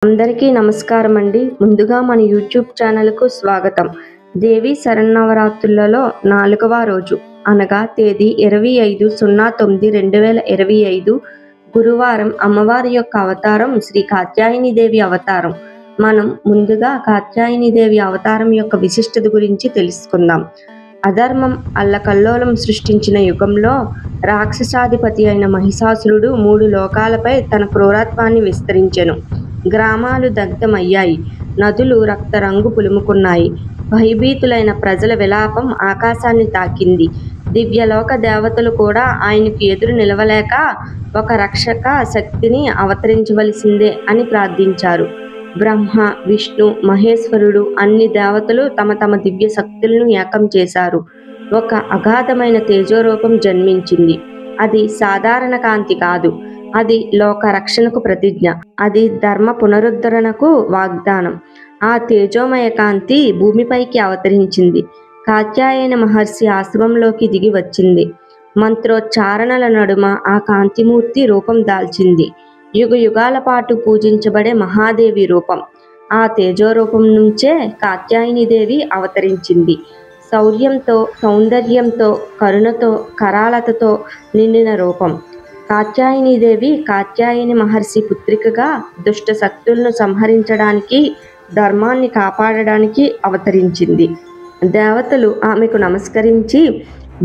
అందరికీ నమస్కారం అండి. ముందుగా మన యూట్యూబ్ ఛానల్కు స్వాగతం. దేవి శరన్నవరాత్రులలో 4వ రోజు అనగా తేదీ 25/09/2025 గురువారం అమ్మవారి యొక్క అవతారం శ్రీ కాత్యాయని దేవి అవతారం. మనం ముందుగా కాత్యాయని దేవి అవతారం యొక్క విశిష్టత గురించి తెలుసుకుందాం. అధర్మం అల్లకల్లోలం సృష్టించిన యుగంలో రాక్షసాధిపతి అయిన మహిషాసురుడు 3 లోకాలపై తన క్రూరత్వాన్ని విస్తరించెను. గ్రామాలు దగ్ధమయ్యాయి, నదులు రక్తరంగు పులుముకున్నాయి. భయభీతులైన ప్రజల విలాపం ఆకాశాన్ని తాకింది. దివ్యలోక దేవతలు కూడా ఆయనకు ఎదురు నిలవలేక ఒక రక్షక శక్తిని అవతరించవలసిందే అని ప్రార్థించారు. బ్రహ్మ, విష్ణు, మహేశ్వరుడు అన్ని దేవతలు తమ తమ దివ్య శక్తులను ఏకం చేశారు. ఒక అగాధమైన తేజోరూపం జన్మించింది. అది సాధారణ కాంతి కాదు, అది లోక రక్షణకు ప్రతిజ్ఞ. అది ధర్మ పునరుద్ధరణకు వాగ్దానం. ఆ తేజోమయ కాంతి భూమిపైకి అవతరించింది. కాత్యాయన మహర్షి ఆశ్రమంలోకి దిగి వచ్చింది. మంత్రోచ్చారణల నడుమ ఆ కాంతిమూర్తి రూపం దాల్చింది. యుగ యుగాల పాటు పూజించబడే మహాదేవి రూపం. ఆ తేజోరూపం నుంచే కాత్యాయని దేవి అవతరించింది. శౌర్యంతో, సౌందర్యంతో, కరుణతో, కరాలతతో నిండిన రూపం. కాత్యాయని దేవి కాత్యాయని మహర్షి పుత్రికగా దుష్ట శక్తులను సంహరించడానికి, ధర్మాన్ని కాపాడడానికి అవతరించింది. దేవతలు ఆమెకు నమస్కరించి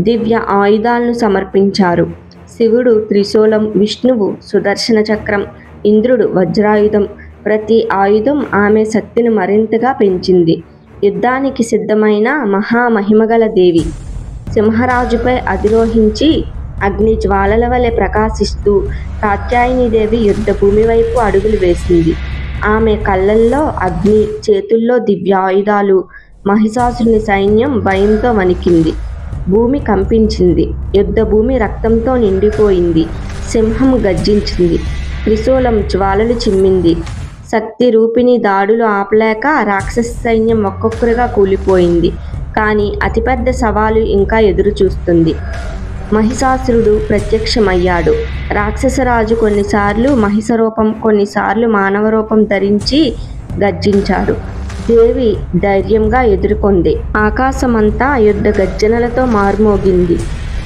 దివ్య ఆయుధాలను సమర్పించారు. శివుడు త్రిశూలం, విష్ణువు సుదర్శన చక్రం, ఇంద్రుడు వజ్రాయుధం. ప్రతి ఆయుధం ఆమె శక్తిని మరింతగా పెంచింది. యుద్ధానికి సిద్ధమైన మహామహిమగల దేవి సింహరాజుపై అధిరోహించి అగ్ని జ్వాలల వలె ప్రకాశిస్తూ కాత్యాయని దేవి యుద్ధ భూమి వైపు అడుగులు వేసింది. ఆమె కళ్ళల్లో అగ్ని, చేతుల్లో దివ్యాయుధాలు. మహిషాసురుని సైన్యం భయంతో వణికింది. భూమి కంపించింది. యుద్ధ భూమి రక్తంతో నిండిపోయింది. సింహం గర్జించింది. త్రిశూలం జ్వాలలు చిమ్మింది. శక్తి రూపిణి దాడులు ఆపలేక రాక్షస సైన్యం ఒక్కొక్కరుగా కూలిపోయింది. కానీ అతిపెద్ద సవాలు ఇంకా ఎదురు చూస్తుంది. మహిషాసురుడు ప్రత్యక్షమయ్యాడు. రాక్షసరాజు కొన్నిసార్లు మహిష రూపం, కొన్నిసార్లు మానవ రూపం ధరించి గర్జించాడు. దేవి ధైర్యంగా ఎదుర్కొంది. ఆకాశమంతా యుద్ధ గర్జనలతో మార్మోగింది.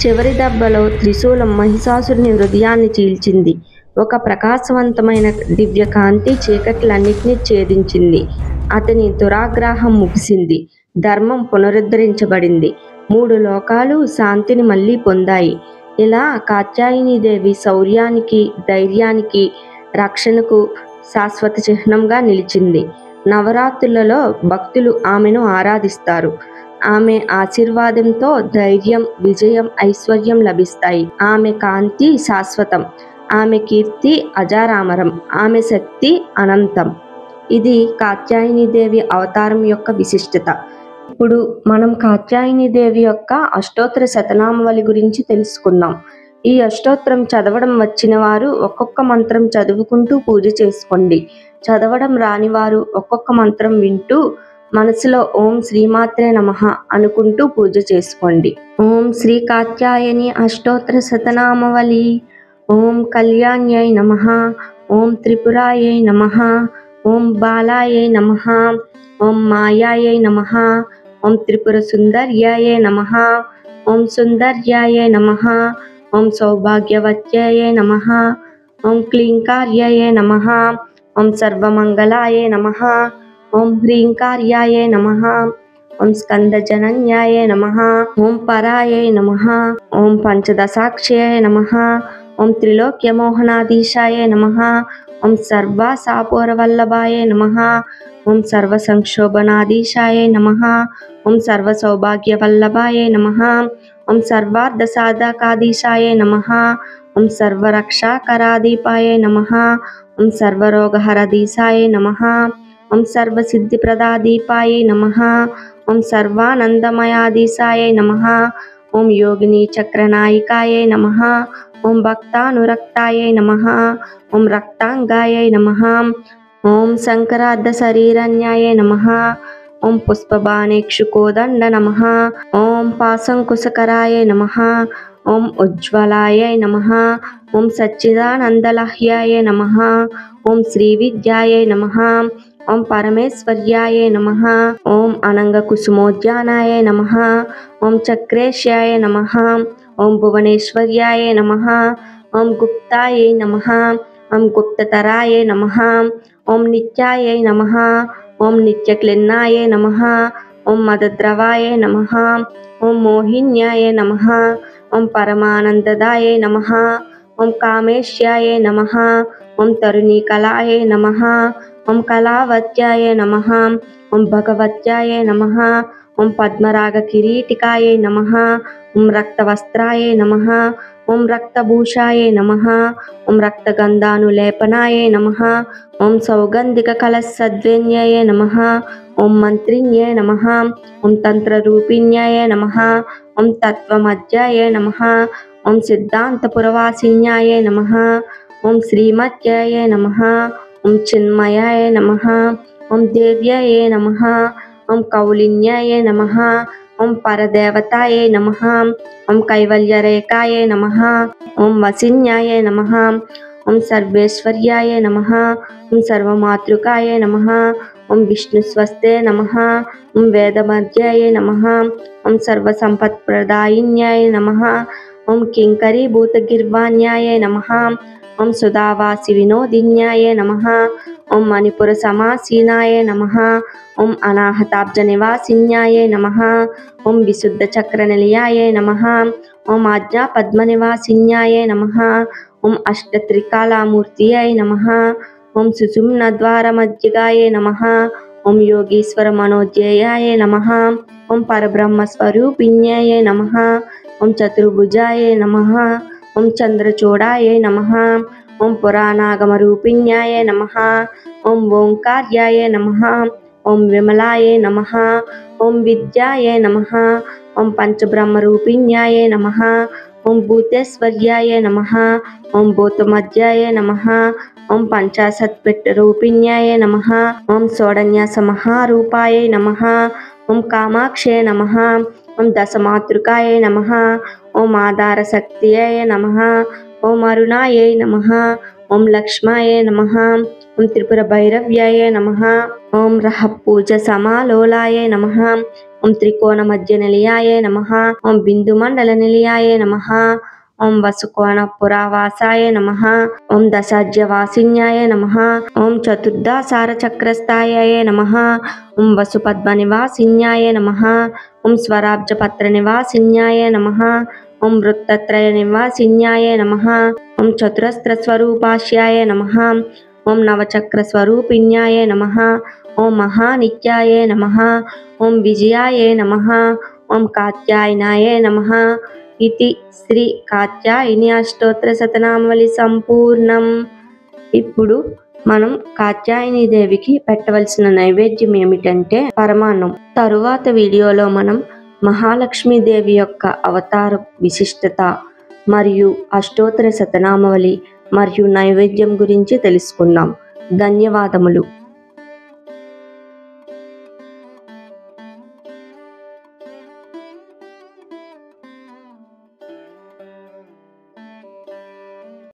చివరి దెబ్బలో త్రిశూలం మహిషాసురుని హృదయాన్ని చీల్చింది. ఒక ప్రకాశవంతమైన దివ్య కాంతి చీకట్లన్నిటినీ ఛేదించింది. అతని దురాగ్రహం ముగిసింది. ధర్మం పునరుద్ధరించబడింది. 3 లోకాలు శాంతిని మళ్ళీ పొందాయి. ఇలా కాత్యాయని దేవి శౌర్యానికి, ధైర్యానికి, రక్షణకు శాశ్వత చిహ్నంగా నిలిచింది. నవరాత్రులలో భక్తులు ఆమెను ఆరాధిస్తారు. ఆమె ఆశీర్వాదంతో ధైర్యం, విజయం, ఐశ్వర్యం లభిస్తాయి. ఆమె కాంతి శాశ్వతం. ఆమె కీర్తి అజరామరం. ఆమె శక్తి అనంతం. ఇది కాత్యాయని దేవి అవతారం యొక్క విశిష్టత. ఇప్పుడు మనం కాత్యాయని దేవి యొక్క అష్టోత్తర శతనామావళి గురించి తెలుసుకుందాం. ఈ అష్టోత్తరం చదవడం వచ్చిన వారు ఒక్కొక్క మంత్రం చదువుకుంటూ పూజ చేసుకోండి. చదవడం రాని వారు ఒక్కొక్క మంత్రం వింటూ మనసులో ఓం శ్రీమాత్రే నమః అనుకుంటూ పూజ చేసుకోండి. ఓం శ్రీ కాత్యాయని అష్టోత్తర శతనామావళి. ఓం కళ్యాణ్యై నమః. ఓం త్రిపురాయై నమః. ఓం బాలాయై నమః. ఓం మాయాయై నమః. ఓం త్రిపుర సుందర్యాయై నమః. ఓం సుందర్యాయై నమః. ఓం సౌభాగ్యవత్యాయై నమః. ఓం క్లీంకార్యాయై నమః. ఓం సర్వమంగళాయై నమః. ఓం హ్రీంకార్యాయై నమః. ఓం స్కందజనన్యాయై నమః. ఓం పరాయై నమః. ఓం పంచదశాక్షయాయ నమః. ఓం త్రిలోక్యమోహనాధీశాయై నమః. ఓం సర్వాసాపూరవల్లభాయై నమః. ఓం సర్వసంక్షోభనాధీశాయై నమః. ఓం సర్వసౌభాగ్యవల్లభాయై నమః. ఓం సర్వార్థసాధకాధీశాయై నమః. ఓం సర్వరక్షాకరాధీపాయై నమః. ఓం సర్వరోగహరధీశాయై నమః. ఓం సర్వసిద్ధిప్రదాధీపాయై నమః. ఓం సర్వానందమయాధీశాయై నమః. ఓం యోగిని చక్రనాయికాయై నమః. ఓం భక్తానురక్తాయై నమః. ఓం రక్తాంగాయై నమః. ఓం శంకరార్ధ శరీరన్యాయై నమః. ఓం పుష్పబాణేక్షుకోదండ నమః. ఓం పాశంకుశకరాయై నమః. ఓం ఉజ్వలాయై నమః. ఓం సచ్చిదానందలహ్యాయై నమః. ఓం శ్రీ విద్యాయై నమః. ఓం పరమేశ్వర్యాయ నమః. ఓం అనంగ కుసుమోద్యానాయ నమః. ఓం చక్రేశ్యాయ నమః. ఓం భువనేశ్వర్యాయ నమః. ఓం గుప్తాయ నమః. ఓం గుప్తతరాయ నమః. ఓం నిత్యాయ నమః. ఓం నిత్యక్లిన్నాయ నమః. ఓం మదద్రవాయ నమః. ఓం మోహిన్యాయ నమః. ఓం పరమానందదాయ నమః. ఓం కామేశ్యాయ నమః. ఓం తరుణీకలాయ నమః. ఓం కళావత్యాయ నమః. ఓం భగవత్యాయ నమః. ఓం పద్మరాగ కిరీటికాయ నమః. ఓం రక్తవస్త్రాయ నమః. ఓం రక్తభూషాయ నమః. ఓం రక్తగంధానులేపనాయ నమః. ఓం సౌగంధిక కలసద్వేన్యాయ నమః. ఓం మంత్రిణ్యే నమః. ఓం తంత్రరూపిణ్యాయ నమః. ఓం తత్వమధ్యాయ నమః. ఓం సిద్ధాంతపురవాసిన్యాయ నమః. ఓం శ్రీమత్యాయ నమః. ఓం చిన్మయాయ నమః. ఓం దేవ్యాయ నమః. ఓం కౌలిన్యాయ నమః. ఓం పరదేవతాయ నమః. ఓం కైవల్యరేకాయ నమః. ఓం వసిన్యాయ నమః. ఓం సర్వేశ్వర్యాయ నమః. ఓం సర్వమాతృకాయ నమః. ఓం విష్ణుస్వస్తే నమః. ఓం వేదమధ్యాయ నమః. ఓం సర్వసంపత్ప్రదాయిన్యాయ నమః. ఓం కింకరీభూతగిర్వాణ్యాయ నమః. ఓం సుధావాసి వినోదిన్యాయ నమః. ఓం మణిపుర సమాసీనాయ నమః. ఓం అనాహతాబ్జ నివాసిన్యాయ నమః. ఓం విశుద్ధ చక్ర నిలయాయ నమః. ఓం ఆజ్ఞా పద్మ నివాసిన్యాయ నమః. ఓం అష్టత్రికాలామూర్తియై నమః. ఓం సుషుమ్న ద్వార మధ్యగాయ నమః. ఓం యోగీశ్వర మనోజ్ఞేయాయ నమః. ఓం పరబ్రహ్మ స్వరూపిణ్యాయ నమః. ఓం చతుర్భుజాయ నమః. ఓం చంద్రచూడాయ నమః. ఓం పురాణాగమ రూపిణ్యాయ నమః. ఓం ఓంకార్యాయ నమః. ఓం విమలాయ నమః. ఓం విద్యాయ నమః. ఓం పంచబ్రహ్మ రూపిణ్యాయ నమః. ఓం భూతేశ్వర్యాయ నమః. ఓం భూతమధ్యాయ నమః. ఓం పంచాశత్పిట్ట రూపిణ్యాయ నమః. ఓం షోడన్యాస మహారూపాయ నమః. ఓం కామాక్షే నమః. ఓం దశమాతృకాయ నమః. ఓం ఆధార శక్తియే నమః. ఓం అరుణాయ నమః. ఓం లక్ష్మాయ నమః. ఓం త్రిపుర భైరవ్యాయ నమః. ఓం రహ పూజ సమాలోలాయ నమః. ఓం త్రికోణ మధ్య నిలయాయ నమః. ఓం బిందు మండల నిలయాయ నమః. ఓం వసుకోణ పురావాసాయ నమః. ఓం దశాజ్యవాసిన్యాయ నమః. ఓం చతుర్దాసార చక్రస్థాయాయ నమః. ఓం వసుపద్మ నివాసిన్యాయ నమః. ఓం స్వరాబ్జ పత్ర నివాసిన్యాయ నమః. ఓం వృత్తత్రయ నివాసిన్యాయ నమః. ఓం చతురస్ర స్వరూపాస్యాయ నమః. ఓం నవచక్ర స్వరూపిణ్యాయ నమః. ఓం మహానిత్యాయ నమః. ఓం విజయాయ నమః. ఓం కాత్యాయనాయ నమః. ఇది శ్రీ కాత్యాయని అష్టోత్తర శతనామావళి సంపూర్ణం. ఇప్పుడు మనం కాత్యాయని దేవికి పెట్టవలసిన నైవేద్యం ఏమిటంటే పరమాన్నం. తరువాత వీడియోలో మనం మహాలక్ష్మీదేవి యొక్క అవతార విశిష్టత మరియు అష్టోత్తర శతనామావళి మరియు నైవేద్యం గురించి తెలుసుకుందాం. ధన్యవాదములు.